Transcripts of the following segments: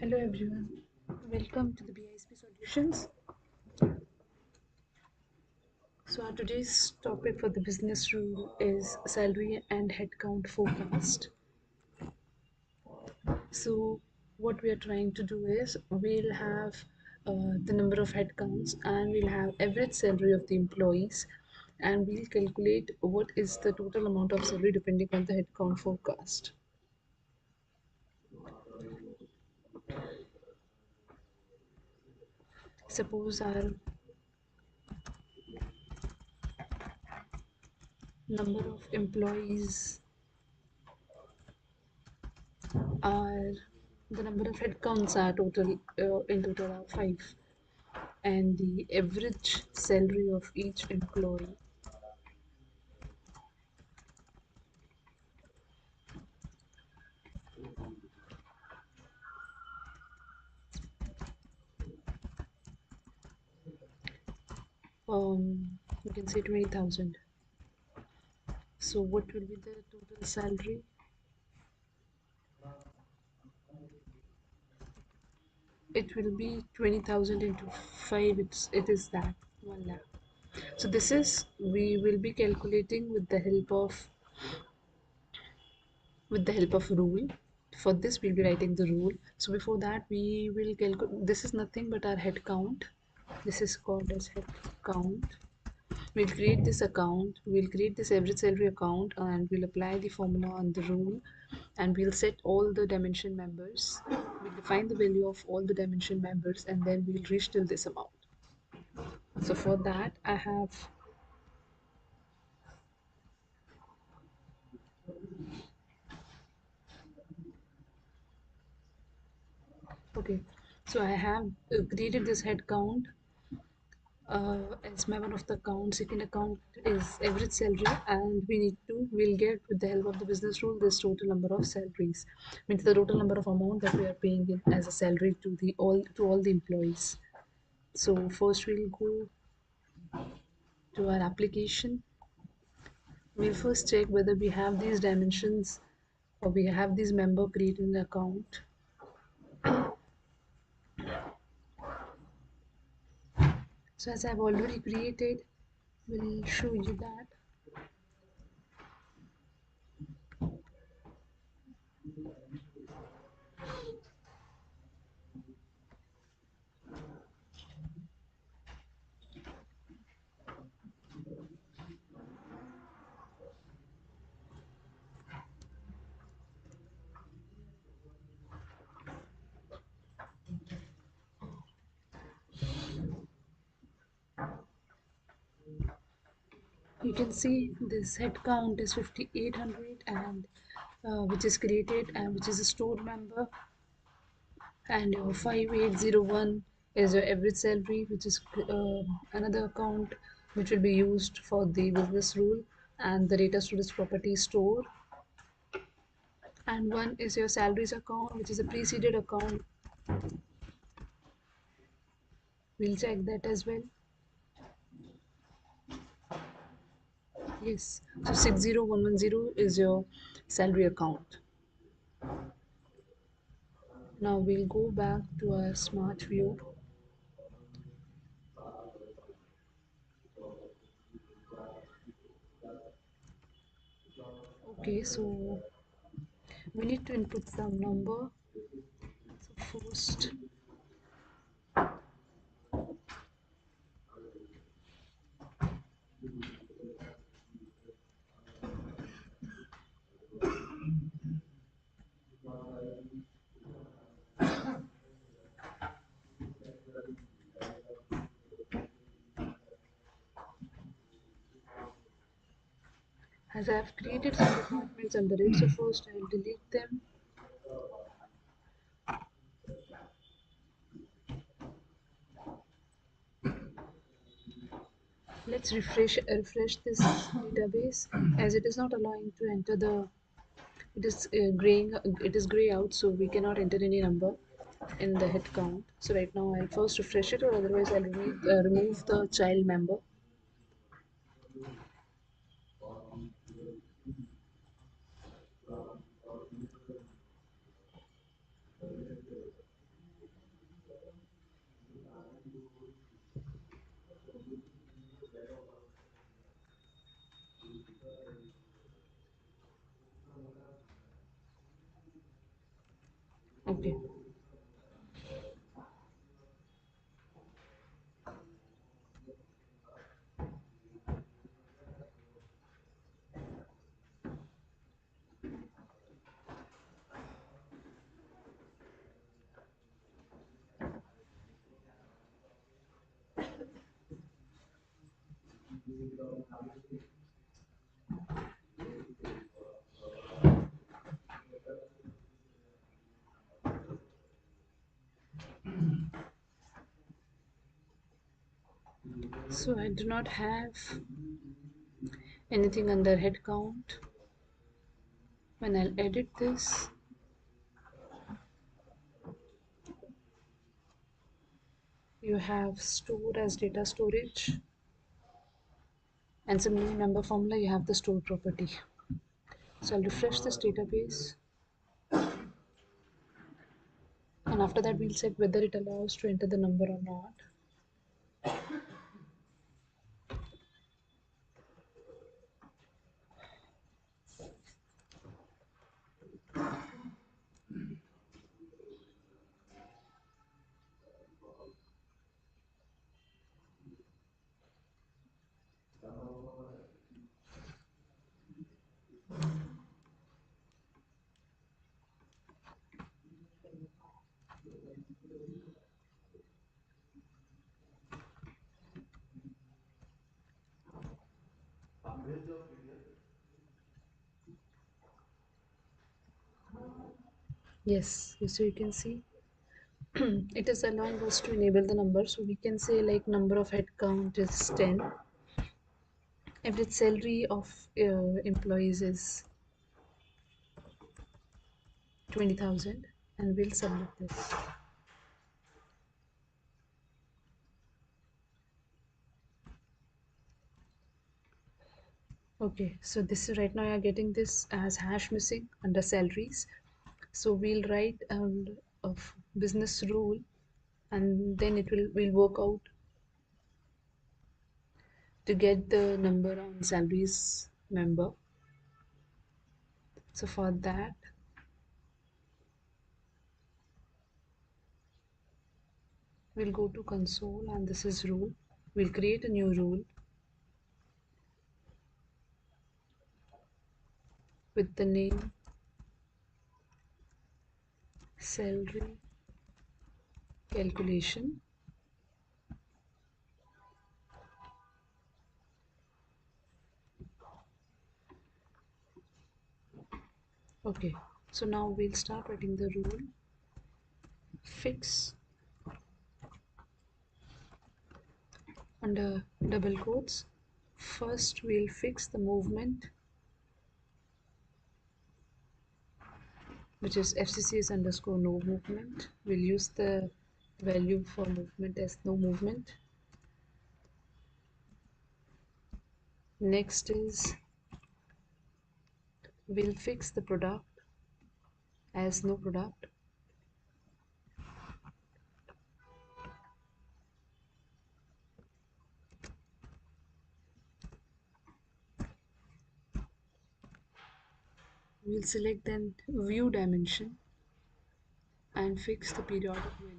Hello everyone, welcome to the BISP Solutions. So our today's topic for the business rule is salary and headcount forecast. So what we are trying to do is we'll have the number of headcounts and we'll have average salary of the employees and we'll calculate what is the total amount of salary depending on the headcount forecast. Suppose our number of employees are the number of headcounts are in total are 5 and the average salary of each employee you can say 20,000. So what will be the total salary? It will be 20,000 into 5. It is that 1 lakh. So this is we will be calculating with the help of rule. For this we'll be writing the rule. So before that we will calculate. This is nothing but our head count. This is called as head count. We'll create this account, we'll create this average salary account and we'll apply the formula on the rule and we'll set all the dimension members. We'll define the value of all the dimension members and then we'll reach till this amount. So for that I have okay. So I have created this head count as my one of the accounts. Second account is average salary and we'll get with the help of the business rule this total number of salaries, means the total number of amount that we are paying in as a salary to all the employees. So first we'll go to our application. We'll first check whether we have these dimensions or we have these member created an account. So as I've already created, we'll show you that. You can see this head count is 5800 and which is created and which is a stored member, and your 5801 is your average salary, which is another account which will be used for the business rule and the data storage property store, and one is your salaries account which is a preceded account. We'll check that as well. Yes, so 60110 is your salary account. Now we'll go back to our smart view. Okay, so we need to input some number. So first, as I have created some departments under it, so first I'll delete them. Let's refresh this database as it is not allowing to enter the. It is graying. It is gray out, so we cannot enter any number in the head count. So right now I'll first refresh it, or otherwise I'll remove the child member. Okay. So I do not have anything under headcount. When I'll edit this, you have store as data storage, and similarly member formula you have the store property. So I'll refresh this database, and after that we'll check whether it allows to enter the number or not. Yes, so you can see it is allowing us to enable the number. So we can say like number of headcount is 10. Average salary of employees is 20,000, and we'll submit this. Okay, so this is right now you're getting this as hash missing under salaries. So we'll write of business rule, and then it will work out to get the number on salaries member. So for that, we'll go to console, and this is rule. We'll create a new rule with the name salary calculation. Okay, so now we'll start writing the rule. Fix under double quotes. First we'll fix the movement, which is FCCs underscore no movement. We'll use the value for movement as no movement. Next is we'll fix the product as no product. We'll select then view dimension and fix the periodic value.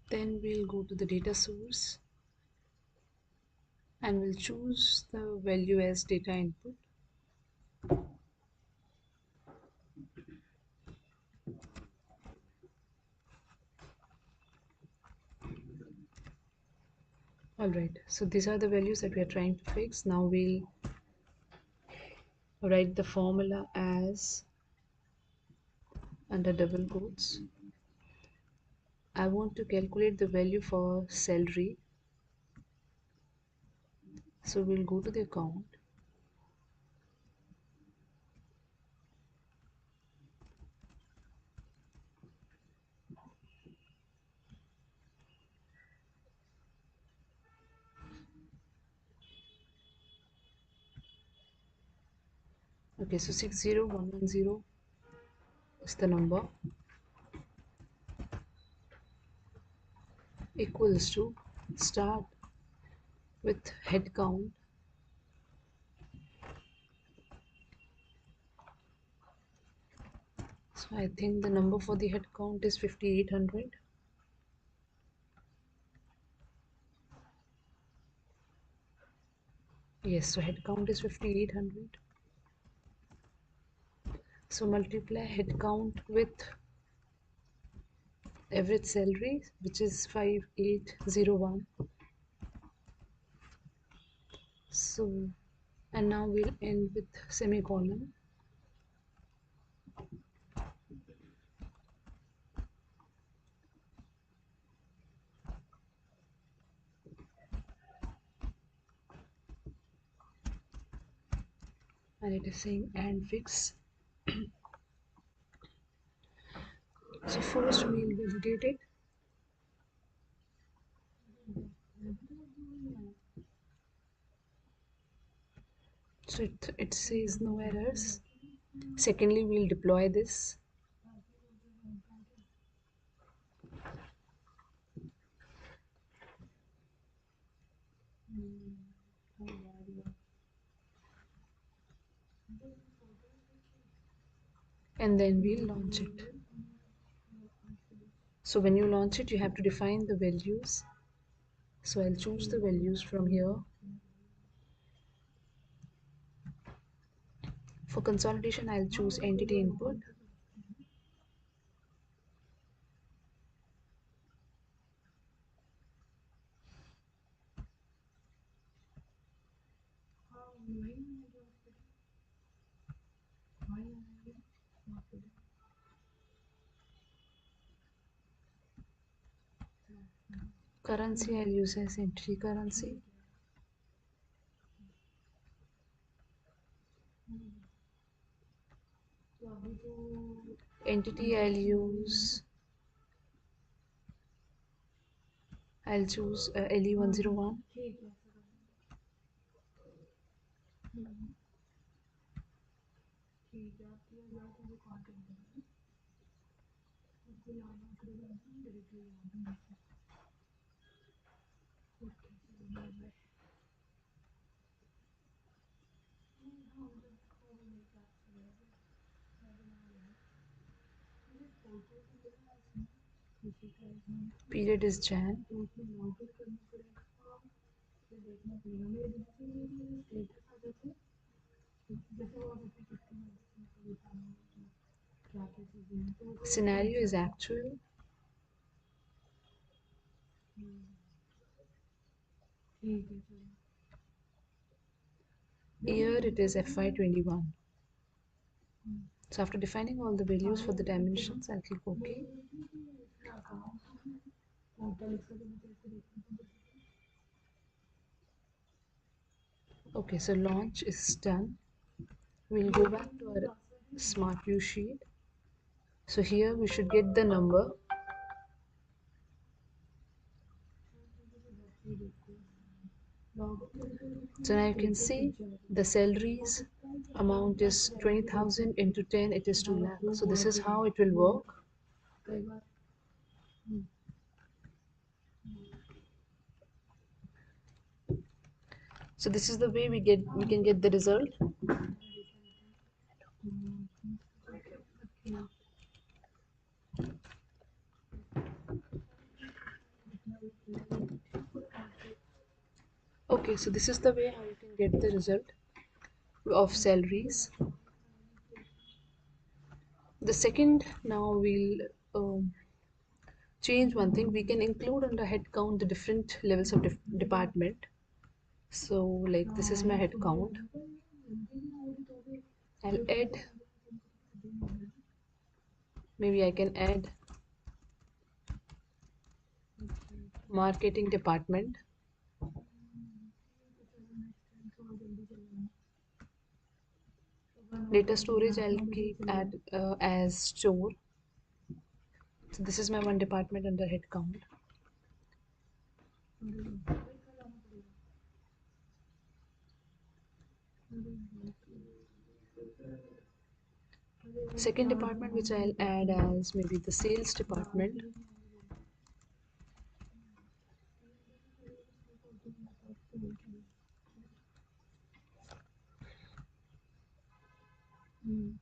Then we'll go to the data source and we'll choose the value as data input. Alright, so these are the values that we are trying to fix. Now we'll write the formula as under double quotes. I want to calculate the value for salary. So we'll go to the account. Okay, so 60110 is the number. equals to start with head count. So I think the number for the head count is 5800. Yes, so head count is 5800. So multiply head count with average salary, which is 5801. So, and now we'll end with semicolon. And it is saying and fix. So first we'll validate it. So it says no errors. Secondly, we'll deploy this. And then we'll launch it. So when you launch it, you have to define the values. So I'll choose the values from here. For consolidation, I'll choose entity input. Currency, I'll use as entity currency. Entity, I'll choose LE101. Period is Jan. Scenario is actual. Year it is FY21. So after defining all the values for the dimensions, I'll click OK. Okay, so launch is done. We'll go back to our smart view sheet. So here we should get the number. So now you can see the salaries amount is 20,000 into 10, it is 2 lakh. So this is how it will work. So this is the way we can get the result. Okay, so this is the way how you can get the result of salaries. The second, now we'll change one thing. We can include under head count the different levels of department. So like this is my head count. I'll add, maybe I can add marketing department. Data storage I'll keep at as store. So this is my one department under head count. Second department which I'll add as maybe the sales department. Mm.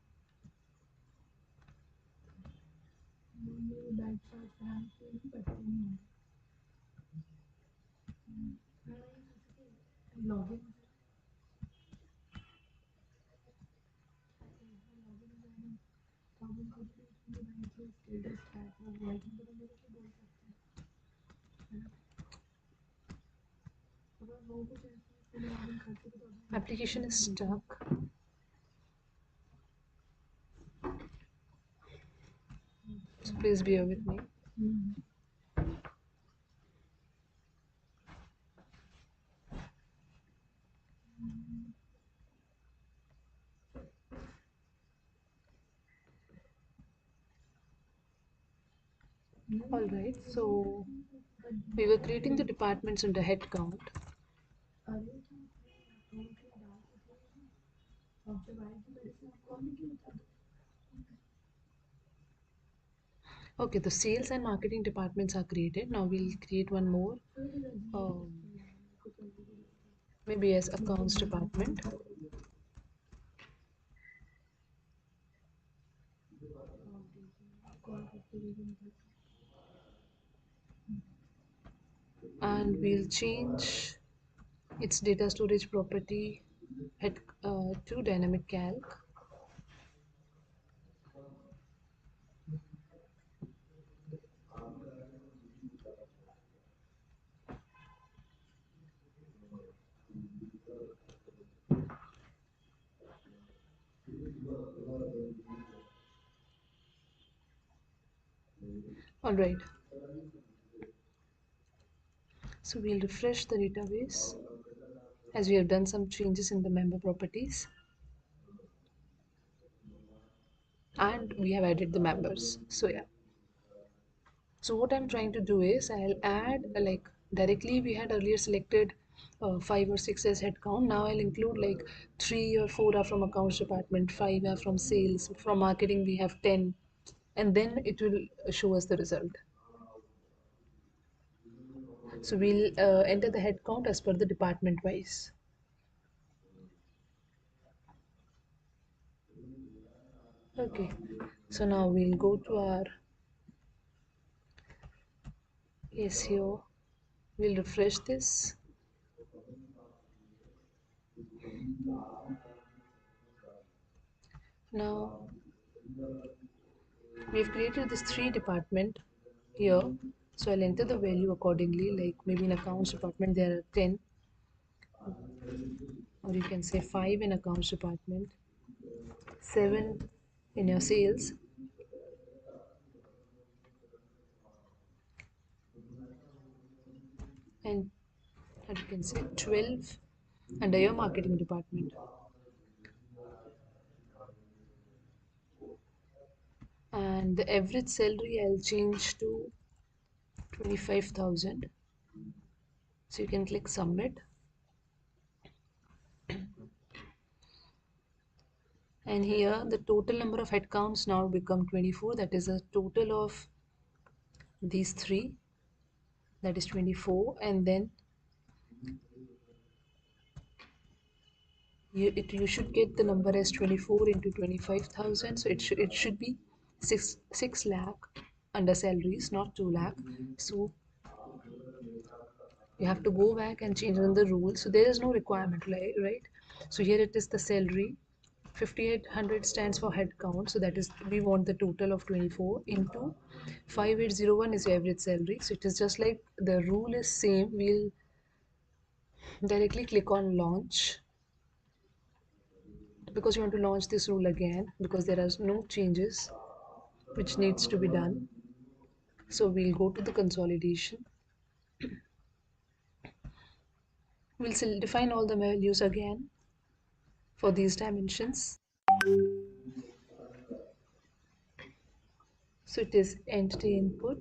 That was but login login करके उसमें bank के status track और login तो मेरे को बोल सकते हैं है ना अगर वो कुछ ऐसा लॉगिन करते तो application is stuck. So please bear with me. All right, so we were creating the departments under head count. Okay, the sales and marketing departments are created. Now we'll create one more, um, maybe as accounts department. And we'll change its data storage property head to dynamic calc. All right, so we'll refresh the database as we have done some changes in the member properties and we have added the members. So yeah, so what I'm trying to do is I'll add like directly we had earlier selected 5 or 6 as headcount. Now I'll include like 3 or 4 are from accounts department, 5 are from sales, from marketing we have 10, and then it will show us the result. So we'll enter the head count as per the department wise. Okay, so now we'll go to our SEO. We'll refresh this. Now we've created this 3 department here. So I'll enter the value accordingly, like maybe in accounts department there are 10, or you can say 5 in accounts department, 7 in your sales, and you can say 12 under your marketing department. And the average salary I'll change to 25,000. So you can click submit. And here the total number of headcounts now become 24. That is a total of these 3. That is 24. And then you should get the number as 24 into 25,000. So it should be 6 lakh under salaries, not 2 lakh. So you have to go back and change on the rule. So there is no requirement, right? So here it is the salary. 5800 stands for head count, so that is we want the total of 24 into 5801 is your average salary. So it is just like the rule is same. We'll directly click on launch because you want to launch this rule again because there are no changes which needs to be done. So we'll go to the consolidation. We'll define all the values again for these dimensions. So it is entity input,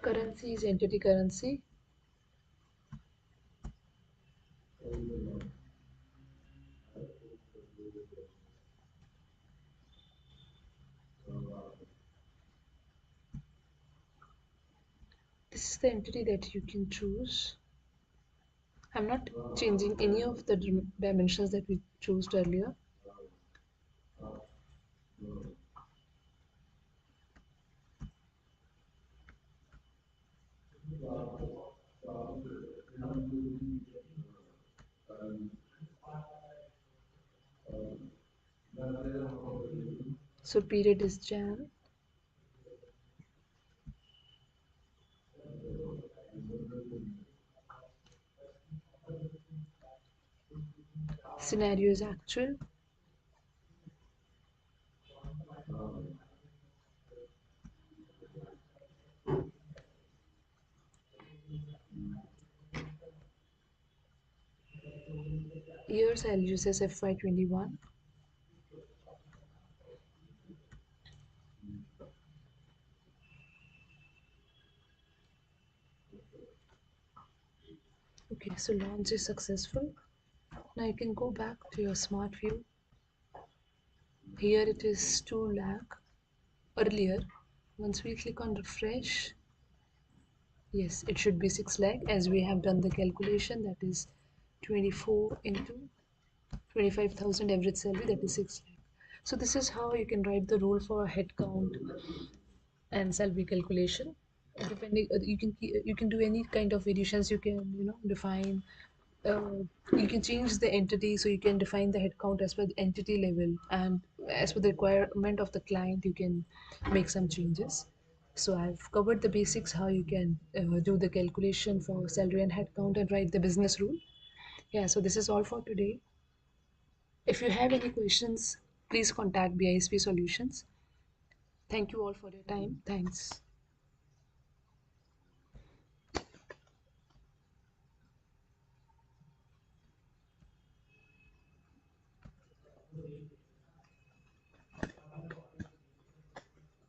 currency is entity currency, This is the entity that you can choose. I'm not changing any of the dimensions that we chose earlier. So period is Jan. Scenario is actual. Years I'll use as FY21. Okay, so launch is successful. Now you can go back to your smart view. Here it is 2 lakh earlier. Once we click on refresh, yes, it should be 6 lakh as we have done the calculation, that is 24 into 25,000 average salary, that is 6 lakh. So this is how you can write the rule for headcount and salary calculation. Depending, you can do any kind of variations. You can define. Uh, you can change the entity, so you can define the headcount as per the entity level, and as per the requirement of the client, you can make some changes. So I've covered the basics how you can do the calculation for salary and headcount and write the business rule. Yeah, so this is all for today. If you have any questions, please contact BISP Solutions. Thank you all for your time. Thanks.